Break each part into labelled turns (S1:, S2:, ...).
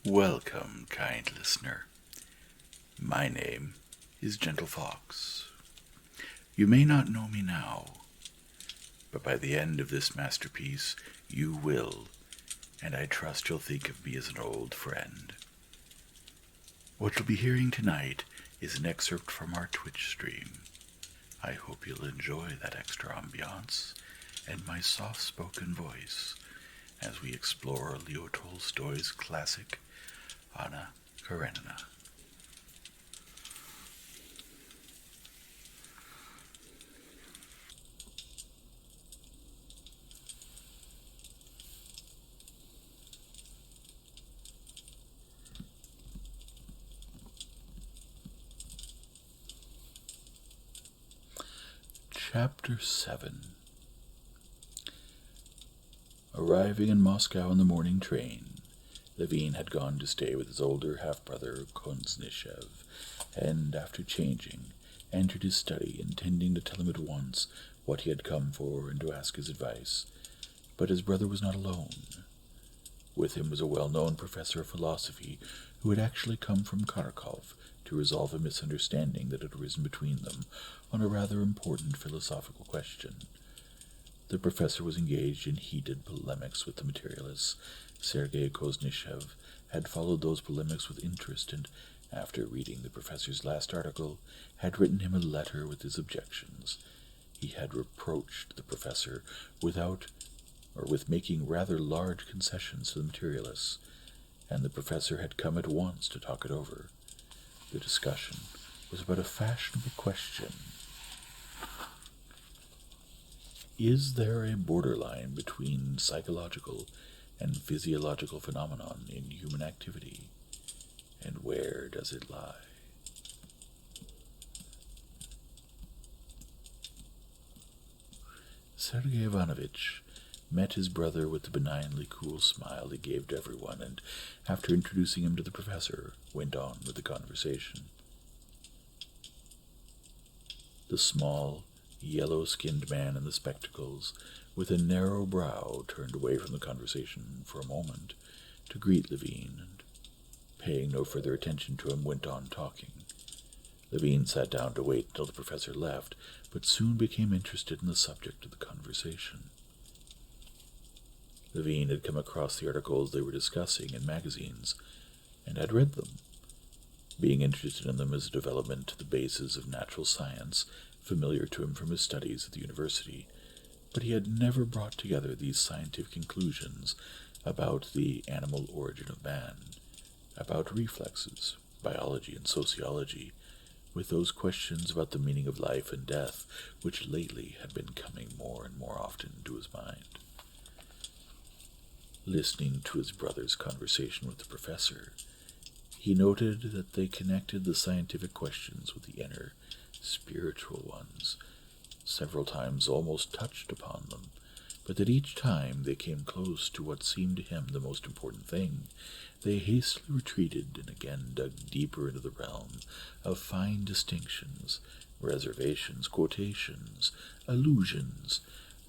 S1: Welcome, kind listener. My name is Gentle Fox. You may not know me now, but by the end of this masterpiece, you will, and I trust you'll think of me as an old friend. What you'll be hearing tonight is an excerpt from our Twitch stream. I hope you'll enjoy that extra ambiance and my soft-spoken voice as we explore Leo Tolstoy's classic, Anna Karenina. Chapter 7. Arriving in Moscow on the morning train, Levin had gone to stay with his older half-brother Konznishev, and, after changing, entered his study, intending to tell him at once what he had come for and to ask his advice. But his brother was not alone. With him was a well-known professor of philosophy who had actually come from Kharkov to resolve a misunderstanding that had arisen between them on a rather important philosophical question. The professor was engaged in heated polemics with the materialists. Sergei Koznishev had followed those polemics with interest, and, after reading the professor's last article, had written him a letter with his objections. He had reproached the professor with making rather large concessions to the materialists, and the professor had come at once to talk it over. The discussion was about a fashionable question. Is there a borderline between psychological and physiological phenomenon in human activity, and where does it lie? Sergei Ivanovitch met his brother with the benignly cool smile he gave to everyone, and, after introducing him to the professor, went on with the conversation. The small, yellow-skinned man in the spectacles, with a narrow brow, turned away from the conversation for a moment to greet Levin, and, paying no further attention to him, went on talking. Levin sat down to wait until the professor left, but soon became interested in the subject of the conversation. Levin had come across the articles they were discussing in magazines, and had read them. Being interested in them as a development to the basis of natural science, familiar to him from his studies at the university, but he had never brought together these scientific conclusions about the animal origin of man, about reflexes, biology, and sociology, with those questions about the meaning of life and death which lately had been coming more and more often to his mind. Listening to his brother's conversation with the professor, he noted that they connected the scientific questions with the inner, spiritual ones, several times almost touched upon them, but that each time they came close to what seemed to him the most important thing, they hastily retreated and again dug deeper into the realm of fine distinctions, reservations, quotations, allusions,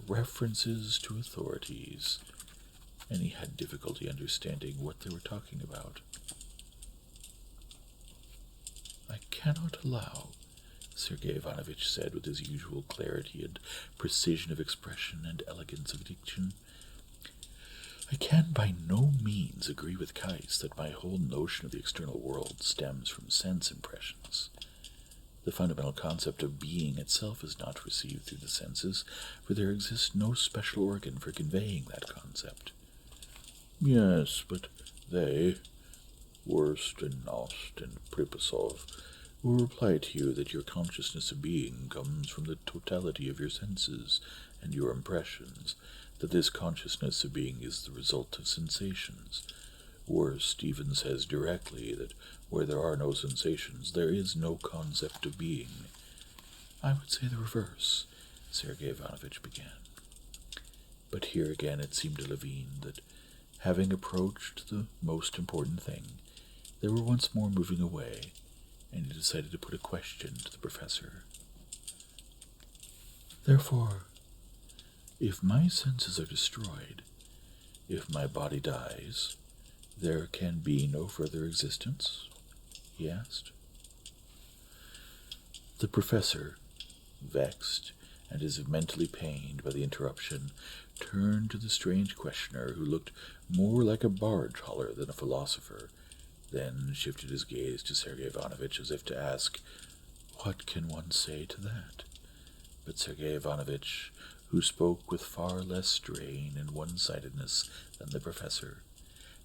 S1: references to authorities, and he had difficulty understanding what they were talking about. "I cannot allow," Sergei Ivanovitch said with his usual clarity and precision of expression and elegance of diction, "I can by no means agree with Kais that my whole notion of the external world stems from sense impressions. The fundamental concept of being itself is not received through the senses, for there exists no special organ for conveying that concept." "Yes, but they, Worst and Nost and Pripasov, will reply to you that your consciousness of being comes from the totality of your senses and your impressions, that this consciousness of being is the result of sensations. Worst even says directly that where there are no sensations, there is no concept of being." "I would say the reverse," Sergei Ivanovitch began. But here again it seemed to Levin that, having approached the most important thing, they were once more moving away, and he decided to put a question to the professor. "Therefore, if my senses are destroyed, if my body dies, There can be no further existence? He asked. The professor, vexed and as if mentally pained by the interruption, turned to the strange questioner, who looked more like a barge hauler than a philosopher, then shifted his gaze to Sergei Ivanovitch as if to ask, "What can one say to that?" But Sergei Ivanovitch, who spoke with far less strain and one-sidedness than the professor,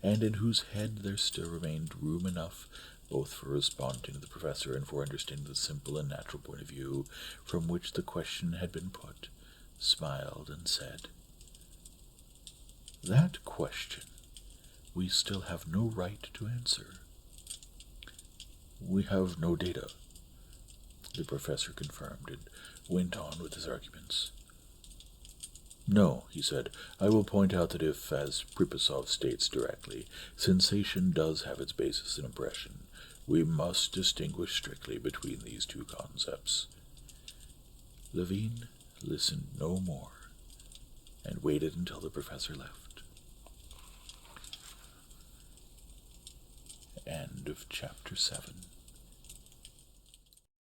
S1: and in whose head there still remained room enough both for responding to the professor and for understanding the simple and natural point of view from which the question had been put, smiled and said, "That question we still have no right to answer." "We have no data," the professor confirmed, and went on with his arguments. "No," he said, "I will point out that if, as Pripasov states directly, sensation does have its basis in impression, we must distinguish strictly between these two concepts." Levine listened no more, and waited until the professor left. End of chapter 7.